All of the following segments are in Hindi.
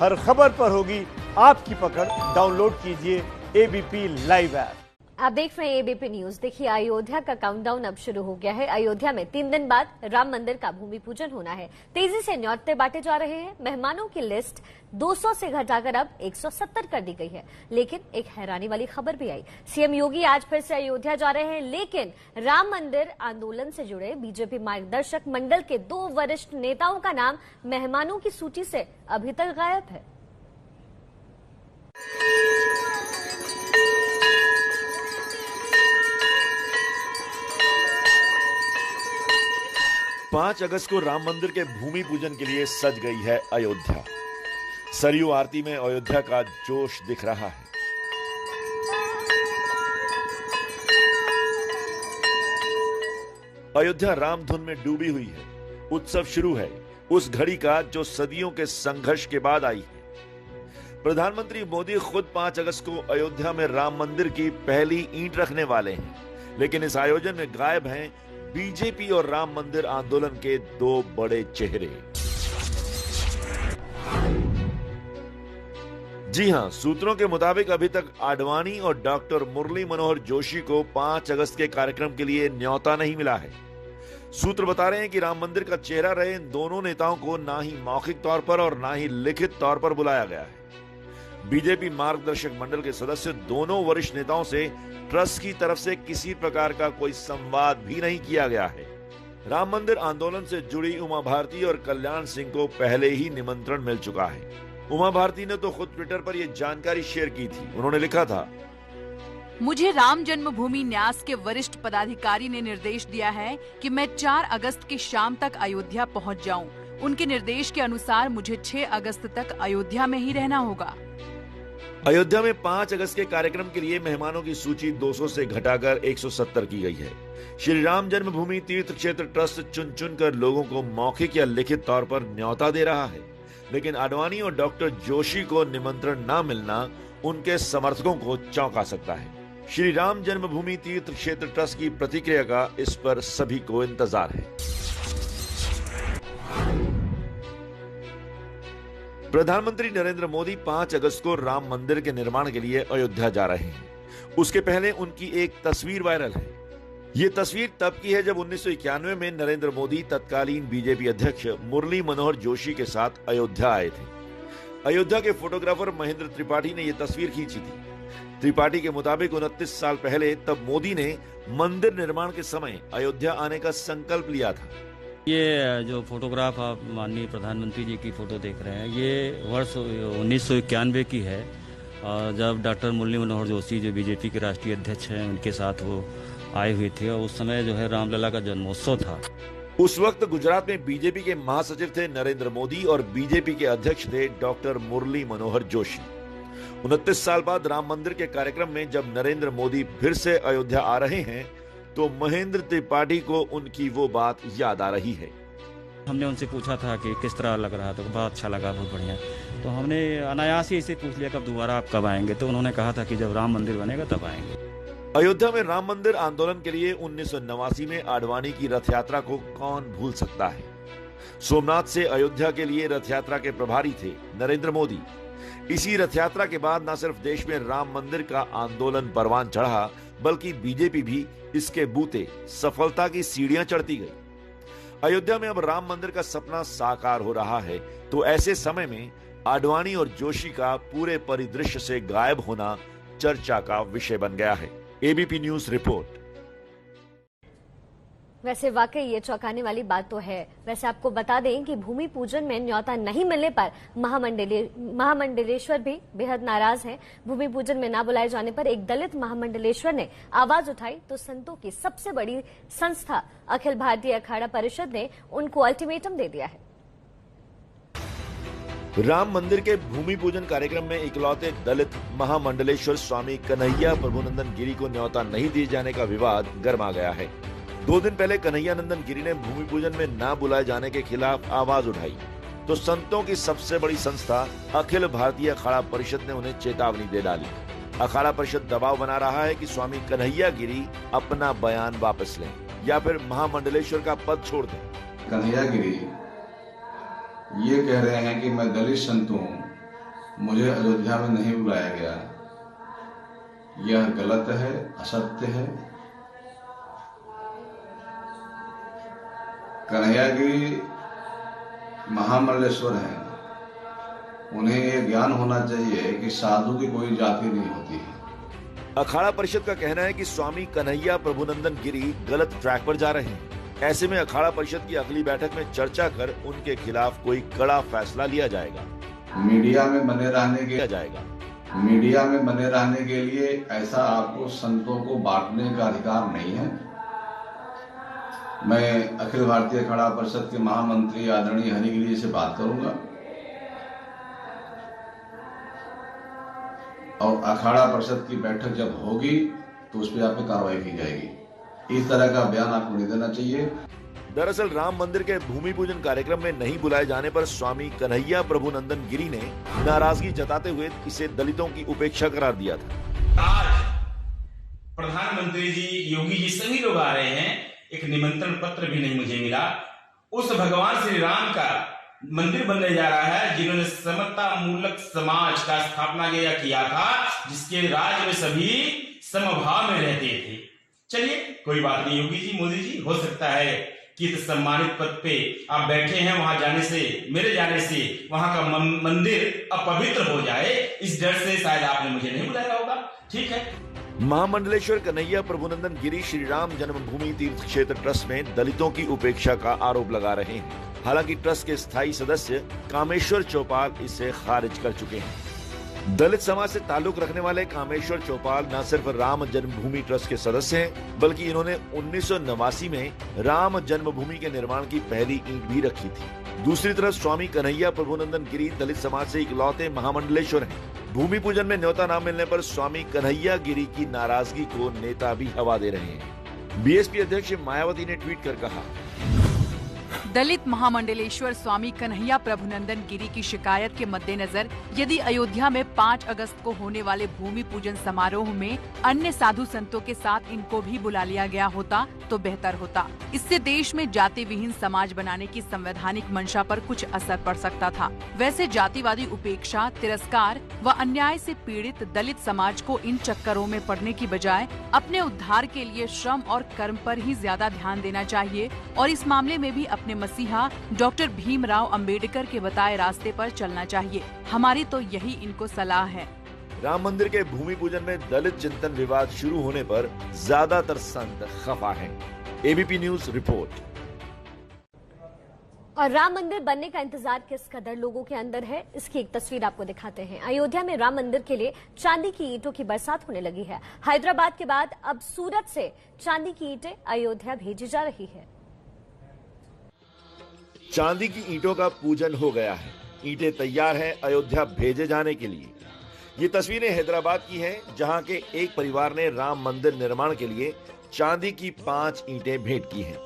हर खबर पर होगी आपकी पकड़। डाउनलोड कीजिए एबीपी लाइव ऐप। आप देख रहे हैं एबीपी न्यूज। देखिए, अयोध्या का काउंटडाउन अब शुरू हो गया है। अयोध्या में 3 दिन बाद राम मंदिर का भूमि पूजन होना है। तेजी से न्योते बांटे जा रहे हैं। मेहमानों की लिस्ट 200 से घटाकर अब 170 कर दी गई है। लेकिन एक हैरानी वाली खबर भी आई। सीएम योगी आज फिर से अयोध्या जा रहे हैं, लेकिन राम मंदिर आंदोलन से जुड़े बीजेपी मार्गदर्शक मंडल के 2 वरिष्ठ नेताओं का नाम मेहमानों की सूची से अभी तक गायब है। 5 अगस्त को राम मंदिर के भूमि पूजन के लिए सज गई है अयोध्या। सरयू आरती में अयोध्या का जोश दिख रहा है। अयोध्या राम धुन में डूबी हुई है। उत्सव शुरू है उस घड़ी का जो सदियों के संघर्ष के बाद आई है। प्रधानमंत्री मोदी खुद 5 अगस्त को अयोध्या में राम मंदिर की पहली ईंट रखने वाले हैं, लेकिन इस आयोजन में गायब हैं बीजेपी और राम मंदिर आंदोलन के 2 बड़े चेहरे। जी हां, सूत्रों के मुताबिक अभी तक आडवाणी और डॉक्टर मुरली मनोहर जोशी को 5 अगस्त के कार्यक्रम के लिए न्योता नहीं मिला है। सूत्र बता रहे हैं कि राम मंदिर का चेहरा रहे इन दोनों नेताओं को ना ही मौखिक तौर पर और ना ही लिखित तौर पर बुलाया गया है। बीजेपी मार्गदर्शक मंडल के सदस्य दोनों वरिष्ठ नेताओं से ट्रस्ट की तरफ से किसी प्रकार का कोई संवाद भी नहीं किया गया है। राम मंदिर आंदोलन से जुड़ी उमा भारती और कल्याण सिंह को पहले ही निमंत्रण मिल चुका है। उमा भारती ने तो खुद ट्विटर पर यह जानकारी शेयर की थी। उन्होंने लिखा था, मुझे राम जन्मभूमि न्यास के वरिष्ठ पदाधिकारी ने निर्देश दिया है कि मैं 4 अगस्त की शाम तक अयोध्या पहुंच जाऊं। उनके निर्देश के अनुसार मुझे 6 अगस्त तक अयोध्या में ही रहना होगा। अयोध्या में 5 अगस्त के कार्यक्रम के लिए मेहमानों की सूची 200 से घटाकर 170 की गई है। श्री राम जन्मभूमि तीर्थ क्षेत्र ट्रस्ट चुन चुनकर लोगों को मौखिक या लिखित तौर पर न्योता दे रहा है, लेकिन आडवाणी और डॉक्टर जोशी को निमंत्रण न मिलना उनके समर्थकों को चौंका सकता है। श्री राम जन्मभूमि तीर्थ क्षेत्र ट्रस्ट की प्रतिक्रिया का इस पर सभी को इंतजार है। प्रधानमंत्री नरेंद्र मोदी 5 अगस्त को राम मंदिर के निर्माण के लिए अयोध्या जा रहे हैं। उसके पहले उनकी एक तस्वीर वायरल है। ये तस्वीर तब की है जब 1991 में नरेंद्र मोदी तत्कालीन बीजेपी अध्यक्ष मुरली मनोहर जोशी के साथ अयोध्या आए थे। अयोध्या के फोटोग्राफर महेंद्र त्रिपाठी ने यह तस्वीर खींची थी। त्रिपाठी के मुताबिक 29 साल पहले तब मोदी ने मंदिर निर्माण के समय अयोध्या आने का संकल्प लिया था। ये जो फोटोग्राफ आप माननीय प्रधानमंत्री जी की फोटो देख रहे हैं, ये वर्ष 1991 की है, और जब डॉक्टर मुरली मनोहर जोशी जो बीजेपी के राष्ट्रीय अध्यक्ष हैं उनके साथ वो आए हुए थे, और उस समय जो है रामलला का जन्मोत्सव था। उस वक्त गुजरात में बीजेपी के महासचिव थे नरेंद्र मोदी और बीजेपी के अध्यक्ष थे डॉक्टर मुरली मनोहर जोशी। 29 साल बाद राम मंदिर के कार्यक्रम में जब नरेंद्र मोदी फिर से अयोध्या आ रहे हैं तो महेंद्र त्रिपाठी को उनकी वो बात याद आ रही है। हमने उनसे पूछा था कि किस तरह लग रहा था, बहुत अच्छा लगा, बहुत बढ़िया। तो हमने अनायास ही इसे पूछ लिया कब दोबारा आप कब आएंगे, तो उन्होंने कहा था कि जब राम मंदिर बनेगा तब आएंगे। अयोध्या में राम मंदिर आंदोलन के लिए 1989 में आडवाणी की रथ यात्रा को कौन भूल सकता है। सोमनाथ से अयोध्या के लिए रथ यात्रा के प्रभारी थे नरेंद्र मोदी। इसी रथ यात्रा के बाद न सिर्फ देश में राम मंदिर का आंदोलन परवान चढ़ा, बल्कि बीजेपी भी इसके बूते सफलता की सीढ़ियां चढ़ती गई। अयोध्या में अब राम मंदिर का सपना साकार हो रहा है, तो ऐसे समय में आडवाणी और जोशी का पूरे परिदृश्य से गायब होना चर्चा का विषय बन गया है। ABP news report. वैसे वाकई ये चौंकाने वाली बात तो है। वैसे आपको बता दें कि भूमि पूजन में न्योता नहीं मिलने पर महामंडलेश्वर भी बेहद नाराज हैं। भूमि पूजन में ना बुलाए जाने पर एक दलित महामंडलेश्वर ने आवाज उठाई तो संतों की सबसे बड़ी संस्था अखिल भारतीय अखाड़ा परिषद ने उनको अल्टीमेटम दे दिया है। राम मंदिर के भूमि पूजन कार्यक्रम में इकलौते दलित महामंडलेश्वर स्वामी कन्हैया प्रभुनंदन गिरी को न्योता नहीं दिए जाने का विवाद गर्मा गया है। 2 दिन पहले कन्हैया नंदन गिरी ने भूमि पूजन में ना बुलाए जाने के खिलाफ आवाज उठाई तो संतों की सबसे बड़ी संस्था अखिल भारतीय अखाड़ा परिषद ने उन्हें चेतावनी दे डाली। अखाड़ा परिषद दबाव बना रहा है कि स्वामी कन्हैया गिरी अपना बयान वापस लें या फिर महामंडलेश्वर का पद छोड़ दें। कन्हैया गिरी ये कह रहे हैं कि मैं दलित संत हूँ मुझे अयोध्या में नहीं बुलाया गया, यह गलत है, असत्य है। कन्हैयागिरी महामंडलेश्वर हैं, उन्हें ये ज्ञान होना चाहिए कि साधु की कोई जाति नहीं होती है। अखाड़ा परिषद का कहना है कि स्वामी कन्हैया प्रभुनंदन गिरी गलत ट्रैक पर जा रहे हैं। ऐसे में अखाड़ा परिषद की अगली बैठक में चर्चा कर उनके खिलाफ कोई कड़ा फैसला लिया जाएगा। मीडिया में बने रहने के लिए ऐसा आपको संतों को बांटने का अधिकार नहीं है। मैं अखिल भारतीय अखाड़ा परिषद के महामंत्री आदरणीय हरिगिरी से बात करूंगा और अखाड़ा परिषद की बैठक जब होगी तो उस पर आप पे कार्रवाई की जाएगी। इस तरह का बयान आपको नहीं देना चाहिए। दरअसल राम मंदिर के भूमि पूजन कार्यक्रम में नहीं बुलाए जाने पर स्वामी कन्हैया प्रभुनंदन गिरी ने नाराजगी जताते हुए इसे दलितों की उपेक्षा करार दिया था। आज प्रधानमंत्री जी, योगी जी, सभी लोग आ रहे हैं, एक निमंत्रण पत्र भी नहीं मुझे मिला। उस भगवान श्री राम का मंदिर बनने जा रहा है जिन्होंने समता मूलक समाज का स्थापना किया था, जिसके राज में सभी समभाव में रहते थे। चलिए कोई बात नहीं, योगी जी, मोदी जी, हो सकता है कि तो सम्मानित पद पे आप बैठे हैं, वहां जाने से, मेरे जाने से वहां का मंदिर अपवित्र हो जाए, इस डर से शायद आपने मुझे नहीं बुलाया होगा। ठीक है। महामंडलेश्वर कन्हैया प्रभुनंदन गिरी श्री राम जन्मभूमि तीर्थ क्षेत्र ट्रस्ट में दलितों की उपेक्षा का आरोप लगा रहे हैं। हालांकि ट्रस्ट के स्थायी सदस्य कामेश्वर चौपाल इसे खारिज कर चुके हैं। दलित समाज से ताल्लुक रखने वाले कामेश्वर चौपाल न सिर्फ राम जन्मभूमि ट्रस्ट के सदस्य हैं, बल्कि इन्होंने 1989 में राम जन्मभूमि के निर्माण की पहली ईंट भी रखी थी। दूसरी तरफ स्वामी कन्हैया प्रभुनंदन गिरी दलित समाज से इकलौते महामंडलेश्वर हैं। भूमि पूजन में न्योता न मिलने पर स्वामी कन्हैया गिरी की नाराजगी को नेता भी हवा दे रहे हैं। बीएसपी अध्यक्ष मायावती ने ट्वीट कर कहा, दलित महामंडलेश्वर स्वामी कन्हैया प्रभुनंदन गिरी की शिकायत के मद्देनजर यदि अयोध्या में 5 अगस्त को होने वाले भूमि पूजन समारोह में अन्य साधु संतों के साथ इनको भी बुला लिया गया होता तो बेहतर होता। इससे देश में जाति विहीन समाज बनाने की संवैधानिक मंशा पर कुछ असर पड़ सकता था। वैसे जातिवादी उपेक्षा, तिरस्कार व अन्याय से पीड़ित दलित समाज को इन चक्करों में पड़ने की बजाय अपने उद्धार के लिए श्रम और कर्म पर ही ज्यादा ध्यान देना चाहिए और इस मामले में भी अपने मसीहा डॉक्टर भीमराव अंबेडकर के बताए रास्ते पर चलना चाहिए। हमारी तो यही इनको सलाह है। राम मंदिर के भूमि पूजन में दलित चिंतन विवाद शुरू होने पर ज्यादातर संत खफा हैं। ABP news report. और राम मंदिर बनने का इंतजार किस कदर लोगों के अंदर है, इसकी एक तस्वीर आपको दिखाते हैं। अयोध्या में राम मंदिर के लिए चांदी की ईंटों की बरसात होने लगी है। हैदराबाद के बाद अब सूरत से चांदी की ईंटें अयोध्या भेजी जा रही है। चांदी की ईंटों का पूजन हो गया है, ईंटें तैयार हैं अयोध्या भेजे जाने के लिए। ये तस्वीरें हैदराबाद की हैं, जहां के एक परिवार ने राम मंदिर निर्माण के लिए चांदी की 5 ईंटें भेंट की हैं।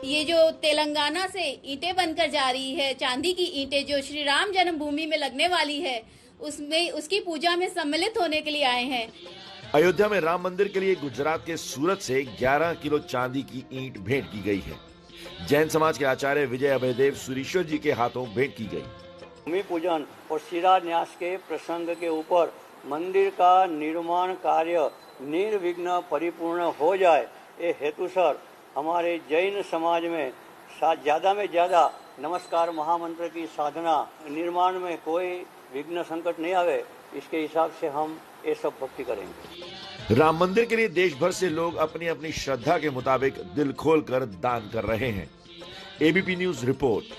ये जो तेलंगाना से ईंटें बनकर जा रही है, चांदी की ईंटें जो श्री राम जन्मभूमि में लगने वाली है, उसमें उसकी पूजा में सम्मिलित होने के लिए आए हैं। अयोध्या में राम मंदिर के लिए गुजरात के सूरत से 11 किलो चांदी की ईंट भेंट की गई है। जैन समाज के आचार्य विजय अभयदेव सुरीश्वर जी के हाथों भेंट की गई। भूमि पूजन और शिलान्यास के प्रसंग के ऊपर मंदिर का निर्माण कार्य निर्विघ्न परिपूर्ण हो जाए, ये हेतुसर हमारे जैन समाज में ज्यादा में ज्यादा नमस्कार महामंत्र की साधना, निर्माण में कोई विघ्न संकट नहीं आवे, इसके हिसाब से हम ये सब भक्ति करेंगे। राम मंदिर के लिए देश भर से लोग अपनी अपनी श्रद्धा के मुताबिक दिल खोलकर दान कर रहे हैं। ABP news report.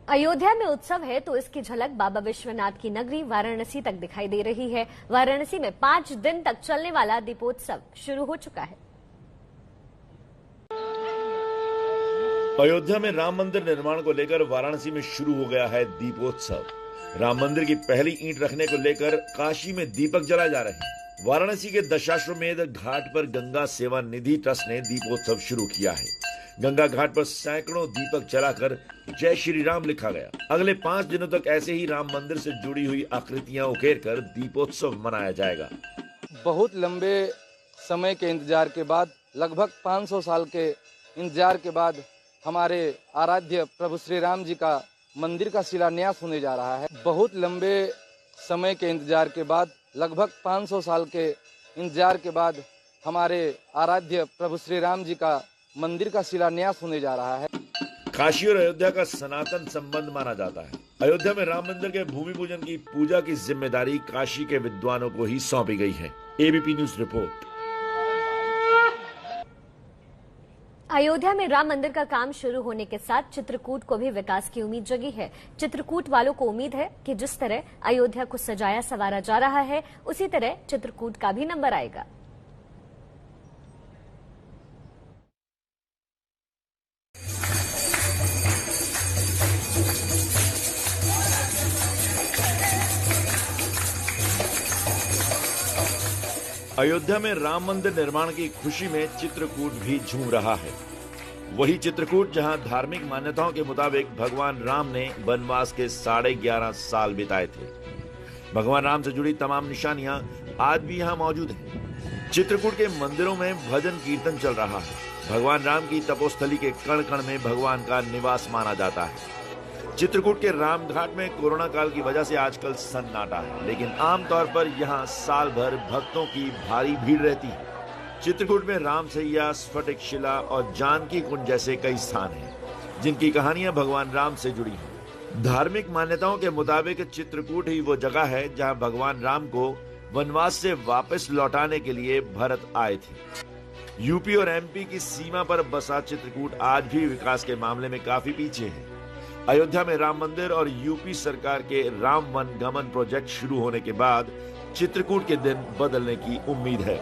अयोध्या में उत्सव है तो इसकी झलक बाबा विश्वनाथ की नगरी वाराणसी तक दिखाई दे रही है। वाराणसी में 5 दिन तक चलने वाला दीपोत्सव शुरू हो चुका है। अयोध्या में राम मंदिर निर्माण को लेकर वाराणसी में शुरू हो गया है दीपोत्सव। राम मंदिर की पहली ईंट रखने को लेकर काशी में दीपक जलाए जा रहे हैं। वाराणसी के दशाश्वमेध घाट पर गंगा सेवा निधि ट्रस्ट ने दीपोत्सव शुरू किया है। गंगा घाट पर सैकड़ों दीपक जलाकर जय श्री राम लिखा गया। अगले 5 दिनों तक ऐसे ही राम मंदिर से जुड़ी हुई आकृतियां उकेरकर दीपोत्सव मनाया जाएगा। बहुत लंबे समय के इंतजार के बाद, लगभग 500 साल के इंतजार के बाद हमारे आराध्य प्रभु श्री राम जी का मंदिर का शिलान्यास होने जा रहा है। बहुत लंबे समय के इंतजार के बाद, लगभग 500 साल के इंतजार के बाद हमारे आराध्य प्रभु श्री राम जी का मंदिर का शिलान्यास होने जा रहा है। काशी और अयोध्या का सनातन संबंध माना जाता है। अयोध्या में राम मंदिर के भूमि पूजन की पूजा की जिम्मेदारी काशी के विद्वानों को ही सौंपी गई है। ABP news report. अयोध्या में राम मंदिर का काम शुरू होने के साथ चित्रकूट को भी विकास की उम्मीद जगी है। चित्रकूट वालों को उम्मीद है कि जिस तरह अयोध्या को सजाया संवारा जा रहा है, उसी तरह चित्रकूट का भी नंबर आएगा। अयोध्या में राम मंदिर निर्माण की खुशी में चित्रकूट भी झूम रहा है। वही चित्रकूट जहां धार्मिक मान्यताओं के मुताबिक भगवान राम ने वनवास के 11.5 साल बिताए थे। भगवान राम से जुड़ी तमाम निशानियां आज भी यहां मौजूद हैं। चित्रकूट के मंदिरों में भजन कीर्तन चल रहा है। भगवान राम की तपोस्थली के कण कण में भगवान का निवास माना जाता है। चित्रकूट के रामघाट में कोरोना काल की वजह से आजकल सन्नाटा है, लेकिन आमतौर पर यहाँ साल भर भक्तों की भारी भीड़ रहती है। चित्रकूट में रामसैया, स्फटिक शिला और जानकी कुंज जैसे कई स्थान हैं, जिनकी कहानियां भगवान राम से जुड़ी हैं। धार्मिक मान्यताओं के मुताबिक चित्रकूट ही वो जगह है जहां भगवान राम को वनवास से वापस लौटाने के लिए भरत आए थे। यूपी और एमपी की सीमा पर बसा चित्रकूट आज भी विकास के मामले में काफी पीछे है। अयोध्या में राम मंदिर और यूपी सरकार के राम वन गमन प्रोजेक्ट शुरू होने के बाद चित्रकूट के दिन बदलने की उम्मीद है।